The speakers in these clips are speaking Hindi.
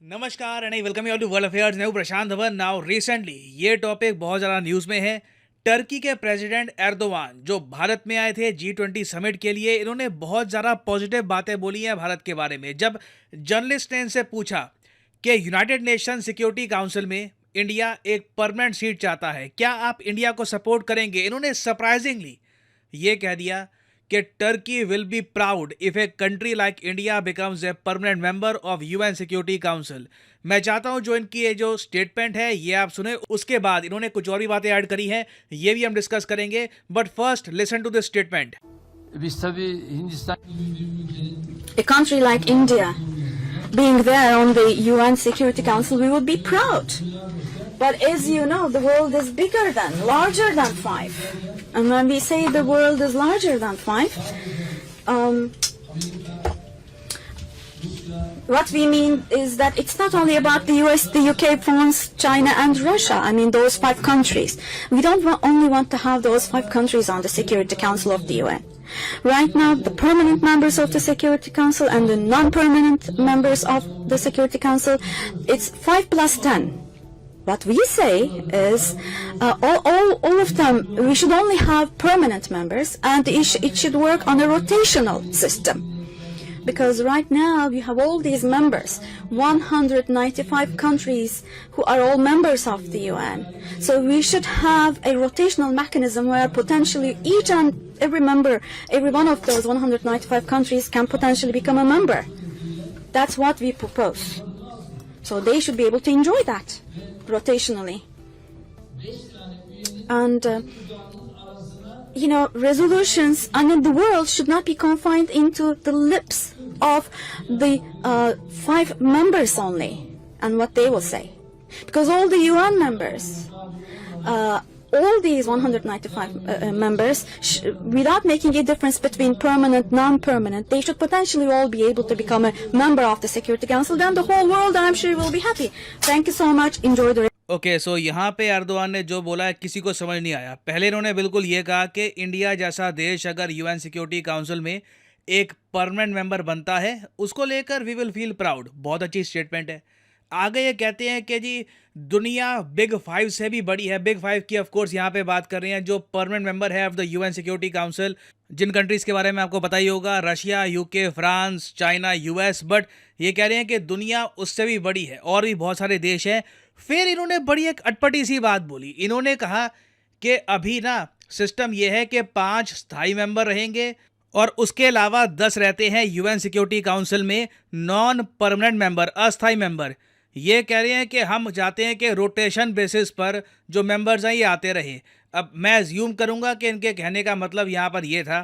नमस्कार and welcome you all to world affairs. मैं हूं प्रशांत धवन। नाउ रिसेंटली ये टॉपिक बहुत ज़्यादा न्यूज़ में है। टर्की के प्रेसिडेंट एर्दोवान जो भारत में आए थे G20 समिट के लिए, इन्होंने बहुत ज़्यादा पॉजिटिव बातें बोली हैं भारत के बारे में। जब जर्नलिस्ट ने इनसे पूछा कि यूनाइटेड नेशन सिक्योरिटी काउंसिल में इंडिया एक परमानेंट सीट चाहता है, क्या आप इंडिया को सपोर्ट करेंगे, इन्होंने सरप्राइजिंगली ये कह दिया कि Turkey will be proud if a country like India becomes a permanent member of UN security council. मैं चाहता हूं जो इनकी ये जो स्टेटमेंट है ये आप सुने, उसके बाद इन्होंने कुछ और भी बातें ऐड करी हैं, ये भी हम डिस्कस करेंगे। But first listen to this statement. A country like India being there on the UN Security Council, we would be proud. But as you know, the world is bigger than, larger than five. And when we say the world is larger than five, what we mean is that it's not only about the US, the UK, France, China, and Russia. I mean, those five countries. We don't only want to have those five countries on the Security Council of the UN. Right now, the permanent members of the Security Council and the non-permanent members of the Security Council, it's 5 plus 10. What we say is all of them, we should only have permanent members, and it should work on a rotational system. Because right now we have all these members, 195 countries who are all members of the UN. So we should have a rotational mechanism where potentially each and every member, every one of those 195 countries can potentially become a member. That's what we propose. So they should be able to enjoy that rotationally. And resolutions in the world should not be confined into the lips of the five members only and what they will say. Because all the UN members, all these 195 members, without making a difference between permanent, non-permanent, they should potentially all be able to become a member of the Security Council. Then the whole world, I'm sure, will be happy. Thank you so much. Enjoy the okay so यहाँ पे एर्दोवान ने जो बोला है किसी को समझ नहीं आया। पहले इन्होंने बिल्कुल ये कहा कि इंडिया जैसा देश अगर यूएन सिक्योरिटी काउंसिल में एक परमानेंट मेंबर बनता है, उसको लेकर वी विल फील प्राउड। बहुत अच्छी स्टेटमेंट है। आगे ये कहते हैं कि जी दुनिया बिग फाइव से भी बड़ी है। बिग फाइव की ऑफकोर्स यहाँ पे बात कर रहे हैं जो परमानेंट मेंबर है of the UN security council, जिन कंट्रीज़ के बारे में आपको पता ही होगा, Russia, UK, France, China, US. But ये कह रहे हैं कि दुनिया उससे भी बड़ी है और भी बहुत सारे देश हैं। फिर इन्होंने बड़ी एक अटपटी सी बात बोली। इन्होंने कहा कि अभी ना सिस्टम ये है कि 5 स्थायी मेंबर रहेंगे और उसके अलावा 10 रहते हैं यूएन सिक्योरिटी काउंसिल में नॉन परमानेंट मेंबर, अस्थायी मेंबर। ये कह रहे हैं कि हम चाहते हैं कि रोटेशन बेसिस पर जो मेंबर्स हैं ये आते रहे। अब मैं अज्यूम करूंगा कि इनके कहने का मतलब यहाँ पर ये था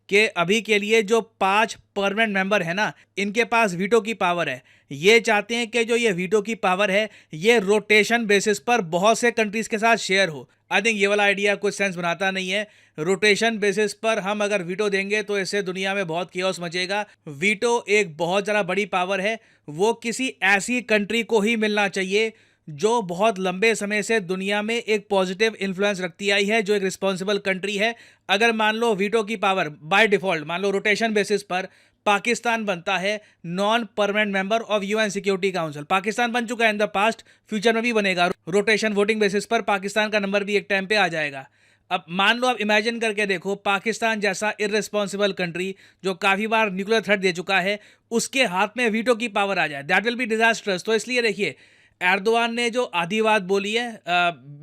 कि अभी के लिए जो 5 परमानेंट मेंबर है ना, इनके पास वीटो की पावर है। ये चाहते हैं कि जो ये वीटो की पावर है ये रोटेशन बेसिस पर बहुत से कंट्रीज़ के साथ शेयर हो। आई थिंक ये वाला आइडिया कुछ सेंस बनाता नहीं है। रोटेशन बेसिस पर हम अगर वीटो देंगे तो इससे दुनिया में बहुत केओस मचेगा। वीटो एक बहुत ज़्यादा बड़ी पावर है, वो किसी ऐसी कंट्री को ही मिलना चाहिए जो बहुत लंबे समय से दुनिया में एक पॉजिटिव इन्फ्लुएंस रखती आई है, जो एक रिस्पॉन्सिबल कंट्री है। अगर मान लो वीटो की पावर बाय डिफ़ॉल्ट, मान लो रोटेशन बेसिस पर पाकिस्तान बनता है non permanent member of UN security council. Pakistan बन चुका है इन द पास्ट, फ्यूचर में भी बनेगा। रोटेशन वोटिंग बेसिस पर पाकिस्तान का नंबर भी एक टाइम पे आ जाएगा। अब मान लो, आप इमेजिन करके देखो, पाकिस्तान जैसा इररिस्पॉन्सिबल कंट्री जो काफ़ी बार न्यूक्लियर थ्रेट दे चुका है, उसके हाथ में वीटो की पावर आ जाए, दैट विल बी डिजास्टर्स। तो इसलिए देखिए, एर्दोवान ने जो आधी बात बोली है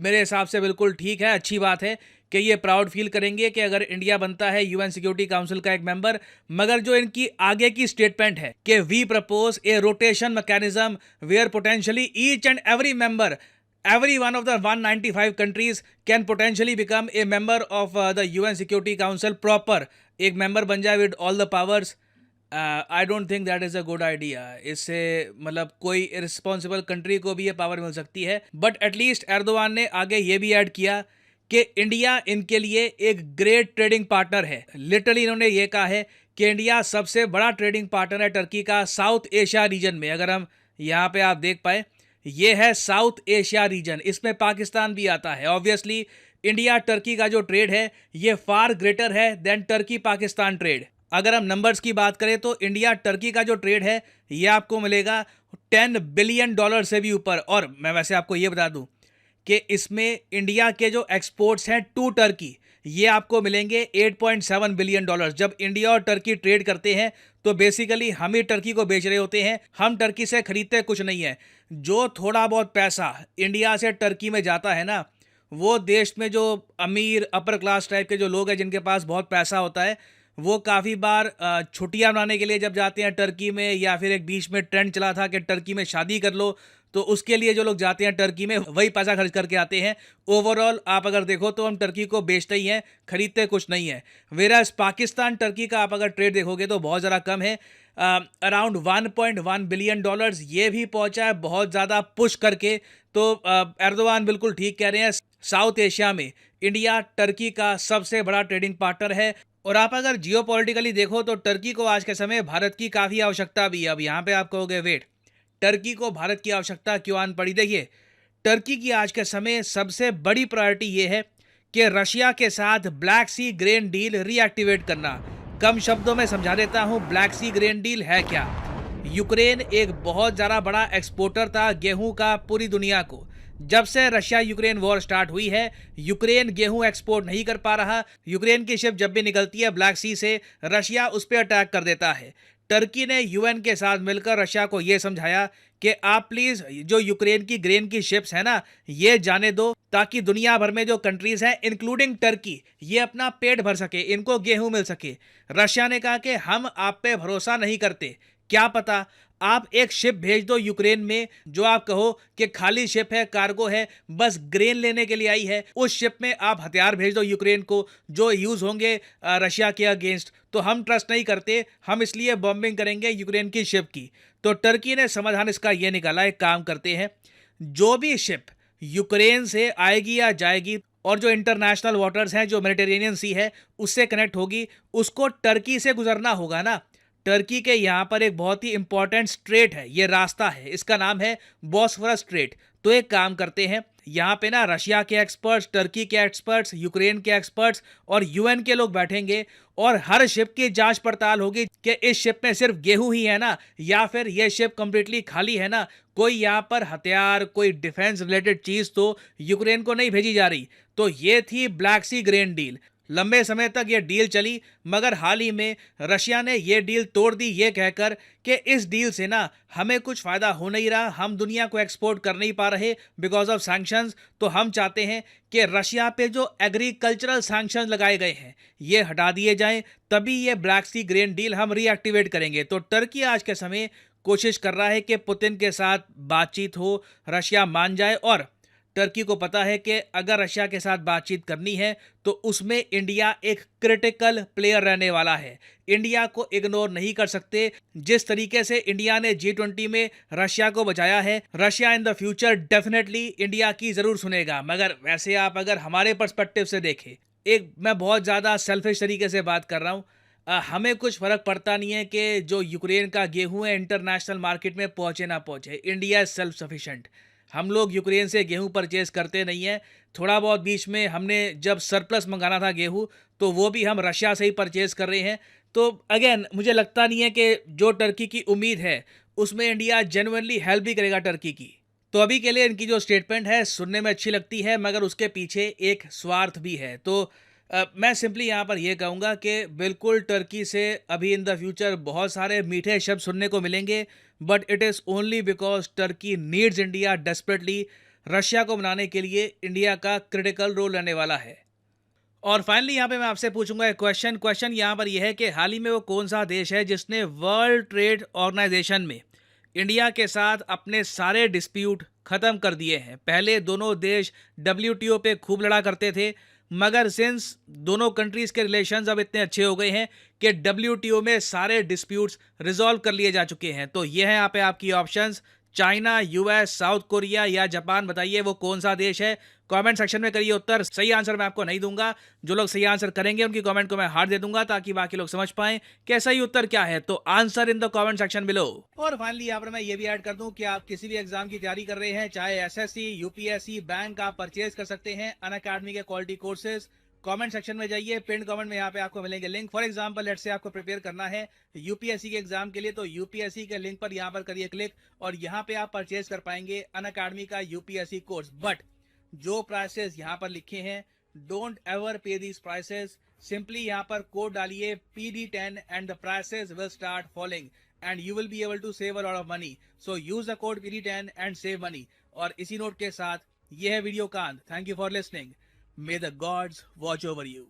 मेरे हिसाब से बिल्कुल ठीक है, अच्छी बात है कि ये प्राउड फील करेंगे कि अगर इंडिया बनता है यूएन सिक्योरिटी काउंसिल का एक मेंबर। मगर जो इनकी आगे की स्टेटमेंट है कि we propose a rotation mechanism where potentially each and every member, every one of the 195 countries can potentially become a member of the UN Security Council proper, एक मेंबर बन जाए with all the powers। I don't think that is a good idea. इससे मतलब कोई इररिस्पॉन्सिबल कंट्री को भी ये पावर मिल सकती है। बट एटलीस्ट एर्दोवान ने आगे ये भी ऐड किया कि इंडिया इनके लिए एक ग्रेट ट्रेडिंग पार्टनर है। लिटरली इन्होंने ये कहा है कि इंडिया सबसे बड़ा ट्रेडिंग पार्टनर है टर्की का साउथ एशिया रीजन में। अगर हम यहाँ पे आप देख पाए, ये है साउथ एशिया रीजन, इसमें पाकिस्तान भी आता है। ऑब्वियसली इंडिया टर्की का जो ट्रेड है ये फार ग्रेटर है देन टर्की पाकिस्तान ट्रेड। अगर हम नंबर्स की बात करें तो इंडिया टर्की का जो ट्रेड है ये आपको मिलेगा 10 बिलियन डॉलर से भी ऊपर। और मैं वैसे आपको ये बता दूं कि इसमें इंडिया के जो एक्सपोर्ट्स हैं टू टर्की ये आपको मिलेंगे 8.7 बिलियन डॉलर। जब इंडिया और टर्की ट्रेड करते हैं तो बेसिकली हम ही टर्की को बेच रहे होते हैं, हम टर्की से खरीदते कुछ नहीं है। जो थोड़ा बहुत पैसा इंडिया से टर्की में जाता है ना, वो देश में जो अमीर अपर क्लास टाइप के जो लोग हैं जिनके पास बहुत पैसा होता है, वो काफ़ी बार छुट्टियां मनाने के लिए जब जाते हैं टर्की में, या फिर एक बीच में ट्रेंड चला था कि टर्की में शादी कर लो, तो उसके लिए जो लोग जाते हैं टर्की में वही पैसा खर्च करके आते हैं। ओवरऑल आप अगर देखो तो हम टर्की को बेचते ही हैं, खरीदते कुछ नहीं है। वेराज पाकिस्तान टर्की का आप अगर ट्रेड देखोगे तो बहुत ज़्यादा कम है, अराउंड 1.1 बिलियन डॉलर्स ये भी पहुंचा है बहुत ज़्यादा पुश करके। तो एर्दोवान बिल्कुल ठीक कह रहे हैं, साउथ एशिया में इंडिया टर्की का सबसे बड़ा ट्रेडिंग पार्टनर है। और आप अगर जियोपॉलिटिकली देखो तो टर्की को आज के समय भारत की काफ़ी आवश्यकता भी है। अब यहाँ पे आप कहोगे वेट, टर्की को भारत की आवश्यकता क्यों आन पड़ी? देखिए, टर्की की आज के समय सबसे बड़ी प्रायोरिटी ये है कि रशिया के साथ ब्लैक सी ग्रेन डील रीएक्टिवेट करना। कम शब्दों में समझा देता हूँ, ब्लैक सी ग्रेन डील है क्या। यूक्रेन एक बहुत ज़्यादा बड़ा एक्सपोर्टर था गेहूं का पूरी दुनिया को। जब से रशिया यूक्रेन वॉर स्टार्ट हुई है, यूक्रेन गेहूं एक्सपोर्ट नहीं कर पा रहा। यूक्रेन की शिप जब भी निकलती है ब्लैक सी से, रशिया उस पर अटैक कर देता है। टर्की ने यूएन के साथ मिलकर रशिया को यह समझाया कि आप प्लीज जो यूक्रेन की ग्रेन की शिप्स है ना, ये जाने दो, ताकि दुनिया भर में जो कंट्रीज हैं इंक्लूडिंग टर्की, ये अपना पेट भर सके, इनको गेहूं मिल सके। रशिया ने कहा कि हम आप पे भरोसा नहीं करते, क्या पता आप एक शिप भेज दो यूक्रेन में जो आप कहो कि खाली शिप है, कार्गो है, बस ग्रेन लेने के लिए आई है। उस शिप में आप हथियार भेज दो यूक्रेन को जो यूज होंगे रशिया के अगेंस्ट। तो हम ट्रस्ट नहीं करते, हम इसलिए बॉम्बिंग करेंगे यूक्रेन की शिप की। तो टर्की ने समाधान इसका ये निकाला, एक काम करते हैं, जो भी शिप यूक्रेन से आएगी या जाएगी और जो इंटरनेशनल वाटर्स हैं, जो मेडिटेरेनियन सी है उससे कनेक्ट होगी, उसको टर्की से गुजरना होगा ना। टर्की के यहाँ पर एक बहुत ही इंपॉर्टेंट स्ट्रेट है, ये रास्ता है, इसका नाम है बॉस्फोरस स्ट्रेट। तो एक काम करते हैं, यहाँ पे ना रशिया के एक्सपर्ट्स, टर्की के एक्सपर्ट्स, यूक्रेन के एक्सपर्ट्स और यूएन के लोग बैठेंगे और हर शिप की जांच पड़ताल होगी कि इस शिप में सिर्फ गेहूं ही है ना, या फिर ये शिप कंप्लीटली खाली है ना, कोई यहाँ पर हथियार, कोई डिफेंस रिलेटेड चीज तो यूक्रेन को नहीं भेजी जा रही। तो ये थी ब्लैक सी ग्रेन डील। लंबे समय तक ये डील चली, मगर हाल ही में रशिया ने ये डील तोड़ दी, ये कहकर कि इस डील से ना हमें कुछ फ़ायदा हो नहीं रहा, हम दुनिया को एक्सपोर्ट कर नहीं पा रहे बिकॉज ऑफ सैंक्शंस। तो हम चाहते हैं कि रशिया पे जो एग्रीकल्चरल सैंक्शंस लगाए गए हैं ये हटा दिए जाएं, तभी ये ब्लैक सी ग्रेन डील हम रीएक्टिवेट करेंगे। तो टर्की आज के समय कोशिश कर रहा है कि पुतिन के साथ बातचीत हो, रशिया मान जाए। और टर्की को पता है कि अगर रशिया के साथ बातचीत करनी है तो उसमें इंडिया एक क्रिटिकल प्लेयर रहने वाला है, इंडिया को इग्नोर नहीं कर सकते। जिस तरीके से इंडिया ने G20 में रशिया को बचाया है, Russia in the future definitely India की ज़रूर सुनेगा। मगर वैसे आप अगर हमारे पर्सपेक्टिव से देखें, एक मैं बहुत ज़्यादा सेल्फिश तरीके से बात कर रहा हूँ, हमें कुछ फ़र्क पड़ता नहीं है कि जो यूक्रेन का गेहूँ है इंटरनेशनल मार्केट में पहुँचे ना पहुँचे, इंडिया इज सेल्फ सफिशेंट। हम लोग यूक्रेन से गेहूं परचेज करते नहीं हैं। थोड़ा बहुत बीच में हमने जब सरप्लस मंगाना था गेहूं, तो वो भी हम रशिया से ही परचेज कर रहे हैं। तो अगेन मुझे लगता नहीं है कि जो टर्की की उम्मीद है उसमें इंडिया जेन्युइनली हेल्प भी करेगा टर्की की। तो अभी के लिए इनकी जो स्टेटमेंट है सुनने में अच्छी लगती है, मगर उसके पीछे एक स्वार्थ भी है। तो मैं सिंपली यहाँ पर यह कहूँगा कि बिल्कुल टर्की से अभी इन द फ्यूचर बहुत सारे मीठे शब्द सुनने को मिलेंगे, but it is only because Turkey needs India desperately. Russia को मनाने के लिए इंडिया का क्रिटिकल रोल रहने वाला है। और फाइनली यहाँ पे मैं आपसे पूछूंगा एक क्वेश्चन यहाँ पर यह है कि हाल ही में वो कौन सा देश है जिसने वर्ल्ड ट्रेड ऑर्गेनाइजेशन में इंडिया के साथ अपने सारे डिस्प्यूट ख़त्म कर दिए हैं। पहले दोनों देश WTO पे खूब लड़ा करते थे, मगर सिंस दोनों कंट्रीज़ के रिलेशंस अब इतने अच्छे हो गए हैं कि WTO में सारे डिस्प्यूट्स रिजॉल्व कर लिए जा चुके हैं। तो ये है यहाँ पे आपकी options, China, US, south Korea या जापान। बताइए वो कौन सा देश है, कमेंट सेक्शन में करिए उत्तर। सही आंसर मैं आपको नहीं दूंगा, जो लोग सही आंसर करेंगे उनकी कमेंट को मैं हार्ट दे दूंगा ताकि बाकी लोग समझ पाएं कि सही उत्तर क्या है। तो answer in the comment section below. और फाइनली यहाँ पर मैं ये भी ऐड कर दूं कि आप किसी भी एग्जाम की तैयारी कर रहे हैं, चाहे SSC, UPSC, बैंक, आप परचेज कर सकते हैं अनअकैडमी के क्वालिटी कोर्सेज। कमेंट सेक्शन में जाइए, पिन कमेंट में यहाँ पे आपको मिलेंगे link. For example let's say आपको प्रिपेयर करना है यूपीएससी के एग्जाम के लिए, तो यूपीएससी के लिंक पर यहाँ पर करिए क्लिक और यहाँ पे आप परचेज कर पाएंगे अनअकैडमी का यूपीएससी कोर्स। बट जो प्राइसेस यहाँ पर लिखे हैं, don't ever pay these prices. Simply यहाँ पर कोड डालिए PD10 and the prices will start falling and you will be able to save a lot of money. So use the code PD10 and save money. और इसी नोट के साथ यह है वीडियो कांत। Thank you for listening. May the gods watch over you.